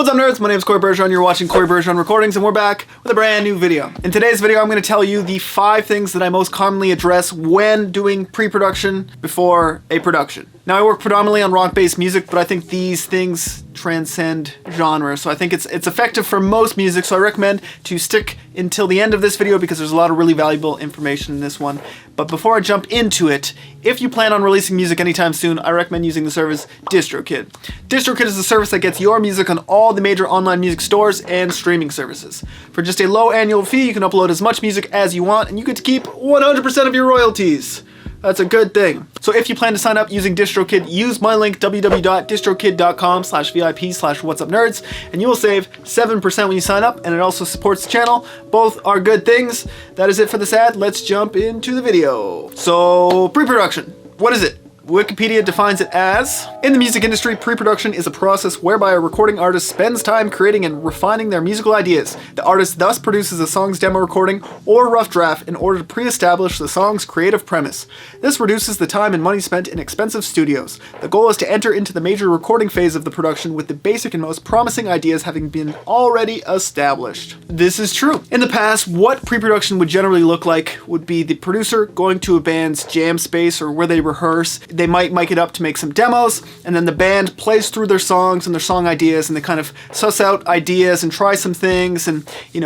What's up, nerds? My name is corybergeron. You're watching Corybergeron Recordings, and we're back with a brand new video. In today's video, I'm going to tell you the 5 things that I most commonly address when doing pre-production before a production. Now, I work predominantly on rock-based music, but I think these things transcend genre, so I think it's effective for most music, so I recommend to stick until the end of this video because there's a lot of really valuable information in this one. But before I jump into it, if you plan on releasing music anytime soon, I recommend using the service DistroKid. DistroKid is a service that gets your music on all the major online music stores and streaming services. For just a low annual fee, you can upload as much music as you want, and you get to keep 100% of your royalties. That's a good thing. So if you plan to sign up using DistroKid, use my link www.distrokid.com/VIP/whatsupnerds and you will save 7% when you sign up, and it also supports the channel. Both are good things. That is it for this ad. Let's jump into the video. So, pre-production. What is it? Wikipedia defines it as, in the music industry, pre-production is a process whereby a recording artist spends time creating and refining their musical ideas. The artist thus produces a song's demo recording or rough draft in order to pre-establish the song's creative premise. This reduces the time and money spent in expensive studios. The goal is to enter into the major recording phase of the production with the basic and most promising ideas having been already established. This is true. In the past, what pre-production would generally look like would be the producer going to a band's jam space or where they rehearse. They might mic it up to make some demos, and then the band plays through their songs and their song ideas, and they kind of suss out ideas and try some things and,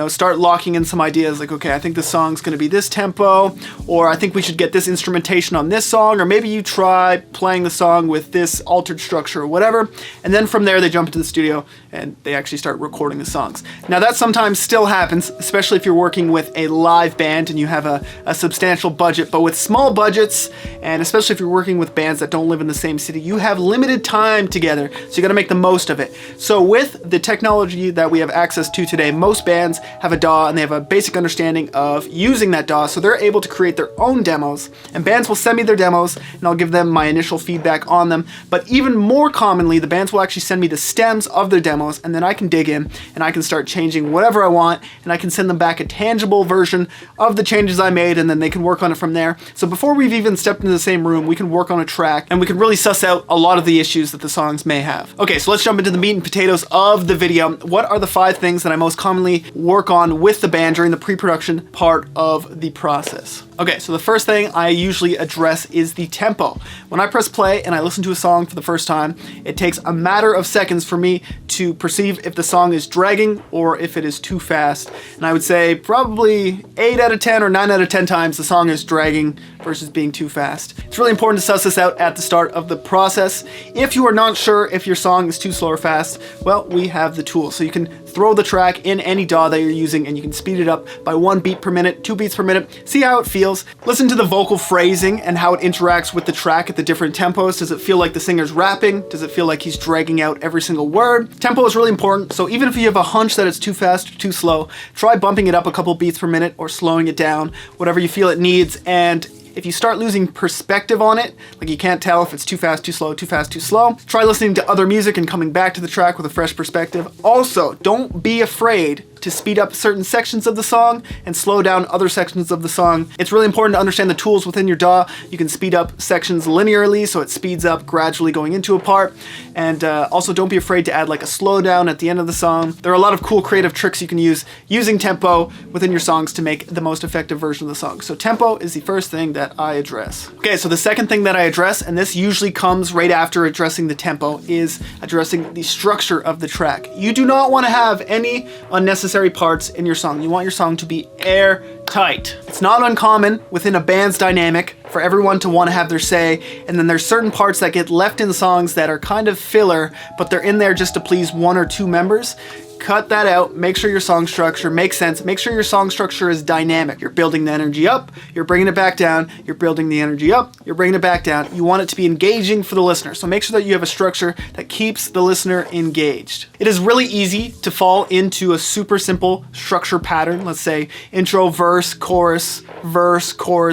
start locking in some ideas like, okay, I think this song's going to be this tempo, or I think we should get this instrumentation on this song, or maybe you try playing the song with this altered structure or whatever, and then from there they jump into the studio and they actually start recording the songs. Now that sometimes still happens, especially if you're working with a live band and you have a substantial budget, but with small budgets, and especially if you're working with bands that don't live in the same city, you have limited time together, so you gotta make the most of it. So with the technology that we have access to today, most bands have a DAW and they have a basic understanding of using that DAW, so they're able to create their own demos, and bands will send me their demos and I'll give them my initial feedback on them. But even more commonly, the bands will actually send me the stems of their demos, and then I can dig in and I can start changing whatever I want, and I can send them back a tangible version of the changes I made, and then they can work on it from there. So before we've even stepped into the same room, we can work on a track and we can really suss out a lot of the issues that the songs may have. Okay, so let's jump into the meat and potatoes of the video. What are the 5 things that I most commonly work on with the band during the pre-production part of the process? Okay, so the first thing I usually address is the tempo. When I press play and I listen to a song for the first time, it takes a matter of seconds for me to perceive if the song is dragging or if it is too fast. And I would say probably 8 out of 10 or 9 out of 10 times the song is dragging versus being too fast. It's really important to suss this out at the start of the process. If you are not sure if your song is too slow or fast, well, we have the tools. So you can throw the track in any DAW that you're using and you can speed it up by 1 beat per minute, 2 beats per minute, see how it feels. Listen to the vocal phrasing and how it interacts with the track at the different tempos. Does it feel like the singer's rapping? Does it feel like he's dragging out every single word? Tempo is really important, so even if you have a hunch that it's too fast or too slow, try bumping it up a couple beats per minute or slowing it down, whatever you feel it needs. And if you start losing perspective on it, like you can't tell if it's too fast, too slow, too fast, too slow, try listening to other music and coming back to the track with a fresh perspective. Also, don't be afraid to speed up certain sections of the song and slow down other sections of the song. It's really important to understand the tools within your DAW. You can speed up sections linearly, so it speeds up gradually going into a part. And also don't be afraid to add like a slowdown at the end of the song. There are a lot of cool creative tricks you can use using tempo within your songs to make the most effective version of the song. So tempo is the first thing that I address. Okay, so the second thing that I address, and this usually comes right after addressing the tempo, is addressing the structure of the track. You do not want to have any unnecessary parts in your song. You want your song to be airtight. It's not uncommon within a band's dynamic for everyone to want to have their say, and then there's certain parts that get left in songs that are kind of filler, but they're in there just to please 1 or 2 members. Cut that out. Make sure your song structure makes sense. Make sure your song structure is dynamic. You're building the energy up, you're bringing it back down, you're building the energy up, you're bringing it back down. You want it to be engaging for the listener. So make sure that you have a structure that keeps the listener engaged. It is really easy to fall into a super simple structure pattern. Let's say intro, verse, chorus,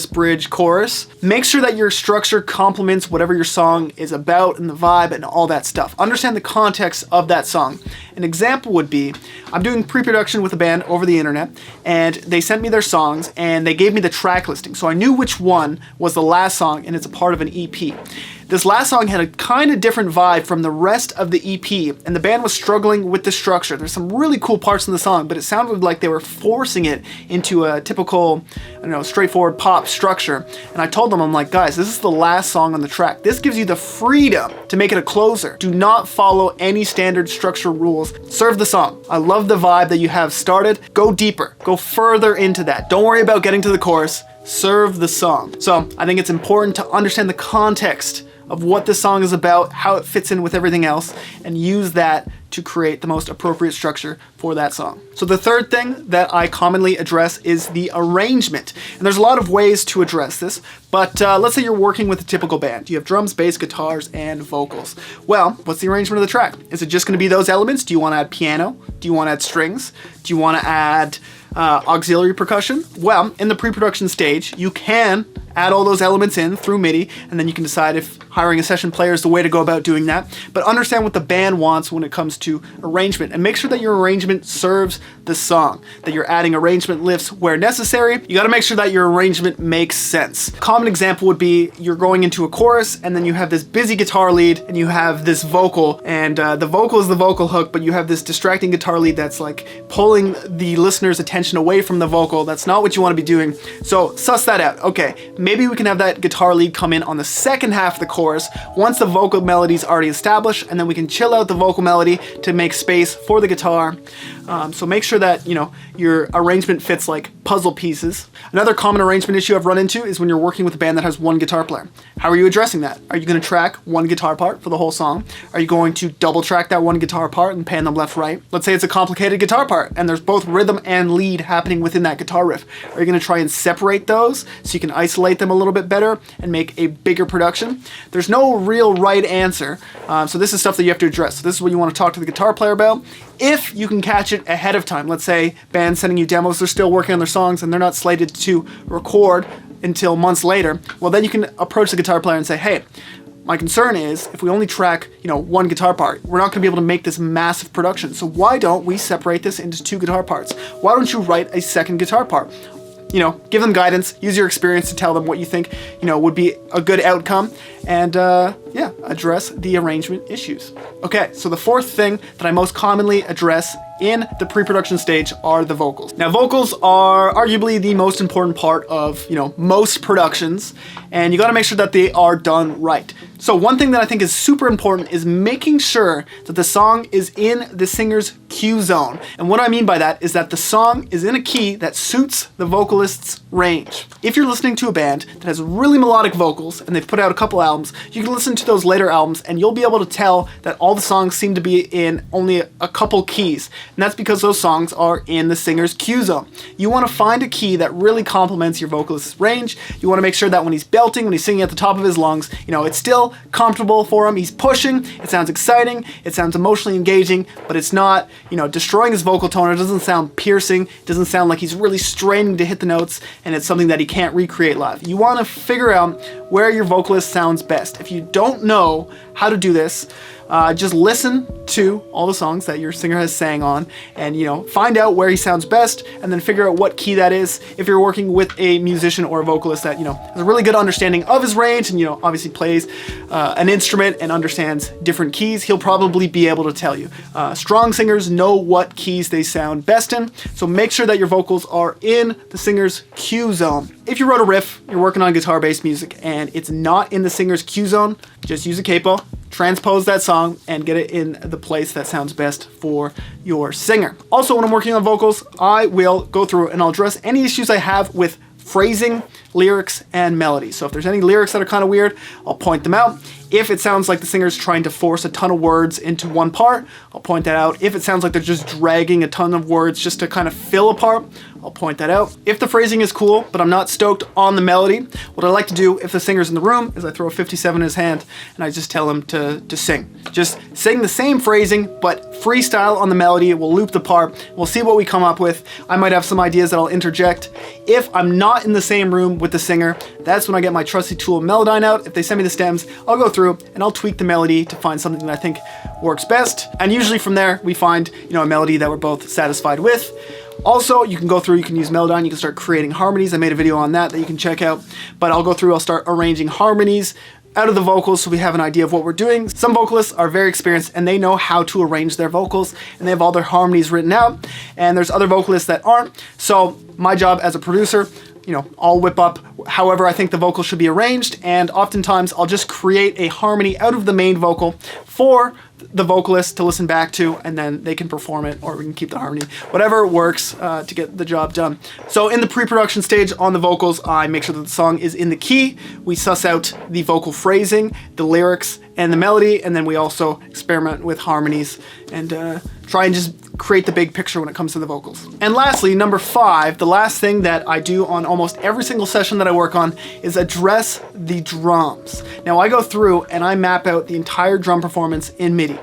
bridge, chorus. Make sure that your structure complements whatever your song is about and the vibe and all that stuff. Understand the context of that song. An example would be, I'm doing pre-production with a band over the internet, and they sent me their songs and they gave me the track listing, so I knew which one was the last song and it's a part of an EP. This last song had a kind of different vibe from the rest of the EP, and the band was struggling with the structure. There's some really cool parts in the song, but it sounded like they were forcing it into a typical, I don't know, straightforward pop structure. And I told them, I'm like, guys, this is the last song on the track. This gives you the freedom to make it a closer. Do not follow any standard structure rules. Serve the song. I love the vibe that you have started. Go deeper. Go further into that. Don't worry about getting to the chorus. Serve the song. So I think it's important to understand the context of what this song is about, how it fits in with everything else, and use that to create the most appropriate structure for that song. So the third thing that I commonly address is the arrangement. And there's a lot of ways to address this, but let's say you're working with a typical band. You have drums, bass, guitars, and vocals. Well, what's the arrangement of the track? Is it just gonna be those elements? Do you wanna add piano? Do you wanna add strings? Do you wanna add auxiliary percussion? Well, in the pre-production stage, you can add all those elements in through MIDI, and then you can decide if hiring a session player is the way to go about doing that. But understand what the band wants when it comes to arrangement, and make sure that your arrangement serves the song, that you're adding arrangement lifts where necessary. You gotta make sure that your arrangement makes sense. Common example would be you're going into a chorus, and then you have this busy guitar lead, and you have this vocal, and the vocal is the vocal hook, but you have this distracting guitar lead that's like pulling the listener's attention away from the vocal. That's not what you wanna be doing. So suss that out. Okay, maybe we can have that guitar lead come in on the second half of the chorus once the vocal melody's already established, and then we can chill out the vocal melody to make space for the guitar. So make sure that, you know, your arrangement fits like puzzle pieces. Another common arrangement issue I've run into is when you're working with a band that has one guitar player. How are you addressing that? Are you going to track one guitar part for the whole song? Are you going to double track that one guitar part and pan them left, right? Let's say it's a complicated guitar part and there's both rhythm and lead happening within that guitar riff. Are you going to try and separate those so you can isolate them a little bit better and make a bigger production? There's no real right answer. So this is stuff that you have to address. So this is what you want to talk to the guitar player about. If you can catch it ahead of time, let's say band's sending you demos, they're still working on their songs and they're not slated to record until months later, well then you can approach the guitar player and say, hey, my concern is if we only track, you know, one guitar part, we're not going to be able to make this massive production. So why don't we separate this into two guitar parts? Why don't you write a second guitar part? You know, give them guidance, use your experience to tell them what you think, you know, would be a good outcome, and yeah, address the arrangement issues. Okay, so the fourth thing that I most commonly address in the pre-production stage are the vocals. Now, vocals are arguably the most important part of, you know, most productions, and you gotta make sure that they are done right. So one thing that I think is super important is making sure that the song is in the singer's cue zone. And what I mean by that is that the song is in a key that suits the vocalist's range. If you're listening to a band that has really melodic vocals and they've put out a couple albums, you can listen to those later albums and you'll be able to tell that all the songs seem to be in only a couple keys. And that's because those songs are in the singer's cue zone. You want to find a key that really complements your vocalist's range. You want to make sure that when he's belting, when he's singing at the top of his lungs, you know, it's still comfortable for him. He's pushing, it sounds exciting, it sounds emotionally engaging, but it's not, you know, destroying his vocal tone. It doesn't sound piercing. It doesn't sound like he's really straining to hit the notes and it's something that he can't recreate live. You want to figure out where your vocalist sounds best. If you don't know how to do this, just listen to all the songs that your singer has sang on and, you know, find out where he sounds best and then figure out what key that is. If you're working with a musician or a vocalist that, you know, has a really good understanding of his range and, you know, obviously plays an instrument and understands different keys, he'll probably be able to tell you. Strong singers know what keys they sound best in, so make sure that your vocals are in the singer's cue zone. If you wrote a riff, you're working on guitar-based music, and it's not in the singer's cue zone, just use a capo, transpose that song, and get it in the place that sounds best for your singer. Also, when I'm working on vocals, I will go through and I'll address any issues I have with phrasing, lyrics, and melody. So if there's any lyrics that are kind of weird, I'll point them out. If it sounds like the singer's trying to force a ton of words into one part, I'll point that out. If it sounds like they're just dragging a ton of words just to kind of fill a part, I'll point that out. If the phrasing is cool, but I'm not stoked on the melody, what I like to do if the singer's in the room is I throw a 57 in his hand and I just tell him to sing. Just sing the same phrasing, but freestyle on the melody. We'll loop the part. We'll see what we come up with. I might have some ideas that I'll interject. If I'm not in the same room with the singer, that's when I get my trusty tool Melodyne out. If they send me the stems, I'll go through and I'll tweak the melody to find something that I think works best. And usually from there, we find, you know, a melody that we're both satisfied with. Also, you can go through, you can use Melodyne, you can start creating harmonies. I made a video on that you can check out. But I'll go through, I'll start arranging harmonies, out of the vocals so we have an idea of what we're doing. Some vocalists are very experienced and they know how to arrange their vocals and they have all their harmonies written out, and there's other vocalists that aren't. So my job as a producer, you know, I'll whip up however I think the vocal should be arranged, and oftentimes I'll just create a harmony out of the main vocal for the vocalist to listen back to, and then they can perform it, or we can keep the harmony, whatever works to get the job done. So in the pre-production stage on the vocals, I make sure that the song is in the key. We suss out the vocal phrasing, the lyrics, and the melody, and then we also experiment with harmonies and try and just create the big picture when it comes to the vocals. And lastly, number 5, the last thing that I do on almost every single session that I work on is address the drums. Now I go through and I map out the entire drum performance in MIDI.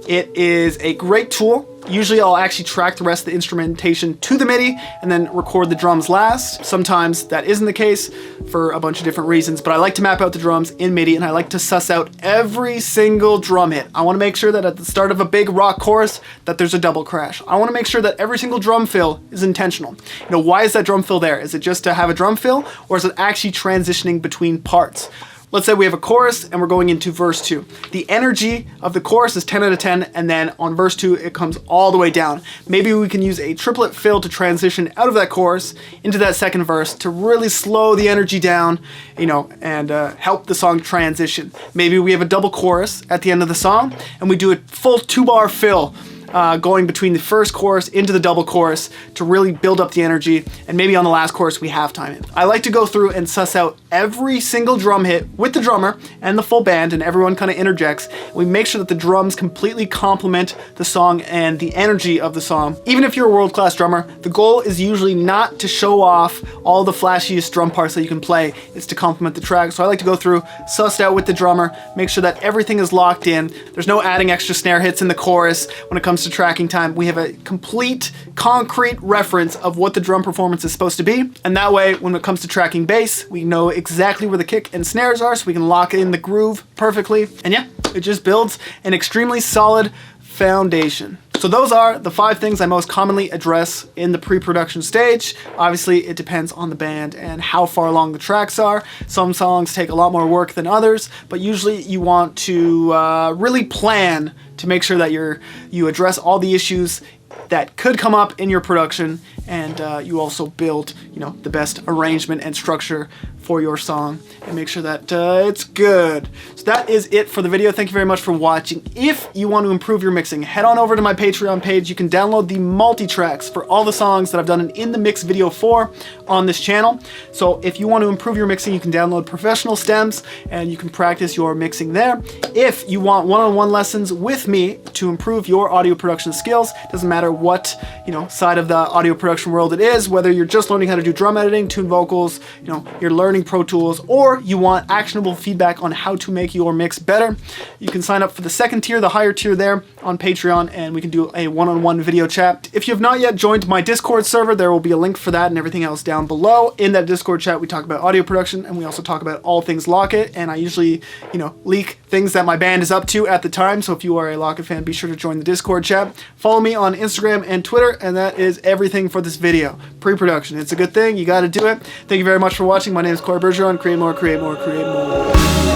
It is a great tool. Usually I'll actually track the rest of the instrumentation to the MIDI and then record the drums last. Sometimes that isn't the case for a bunch of different reasons, but I like to map out the drums in MIDI and I like to suss out every single drum hit. I want to make sure that at the start of a big rock chorus that there's a double crash. I want to make sure that every single drum fill is intentional. You know, why is that drum fill there? Is it just to have a drum fill, or is it actually transitioning between parts? Let's say we have a chorus and we're going into verse 2. The energy of the chorus is 10 out of 10, and then on verse 2 it comes all the way down. Maybe we can use a triplet fill to transition out of that chorus into that second verse to really slow the energy down, you know, and help the song transition. Maybe we have a double chorus at the end of the song and we do a full 2-bar fill going between the first chorus into the double chorus to really build up the energy, and maybe on the last chorus we halftime it. I like to go through and suss out every single drum hit with the drummer and the full band, and everyone kind of interjects. We make sure that the drums completely complement the song and the energy of the song. Even if you're a world-class drummer, the goal is usually not to show off all the flashiest drum parts that you can play. It's to complement the track. So I like to go through, suss it out with the drummer, make sure that everything is locked in. There's no adding extra snare hits in the chorus. When it comes to tracking time, we have a complete, concrete reference of what the drum performance is supposed to be, and that way when it comes to tracking bass, we know exactly where the kick and snares are, so we can lock in the groove perfectly. And yeah, it just builds an extremely solid foundation. So those are the 5 things I most commonly address in the pre-production stage. Obviously, it depends on the band and how far along the tracks are. Some songs take a lot more work than others, but usually you want to really plan to make sure that you address all the issues that could come up in your production, and you also build, you know, the best arrangement and structure for your song and make sure that it's good. So that is it for the video. Thank you very much for watching. If you want to improve your mixing, head on over to my Patreon page. You can download the multi-tracks for all the songs that I've done an in the mix video for on this channel. So if you want to improve your mixing, you can download professional stems and you can practice your mixing there. If you want one-on-one lessons with me to improve your audio production skills, doesn't matter what, you know, side of the audio production world it is, whether you're just learning how to do drum editing, tune vocals, you know, you're learning Pro Tools, or you want actionable feedback on how to make your mix better, you can sign up for the second tier, the higher tier there on Patreon, and we can do a one-on-one video chat. If you have not yet joined my Discord server, there will be a link for that and everything else down below. In that Discord chat, we talk about audio production, and we also talk about all things Lockett, and I usually, you know, leak things that my band is up to at the time. So if you are a Lockett fan, be sure to join the Discord chat. Follow me on Instagram and Twitter, and that is everything for this video. Pre-production, it's a good thing, you got to do it. Thank you very much for watching. My name is Corybergeron. Create more, create more, create more.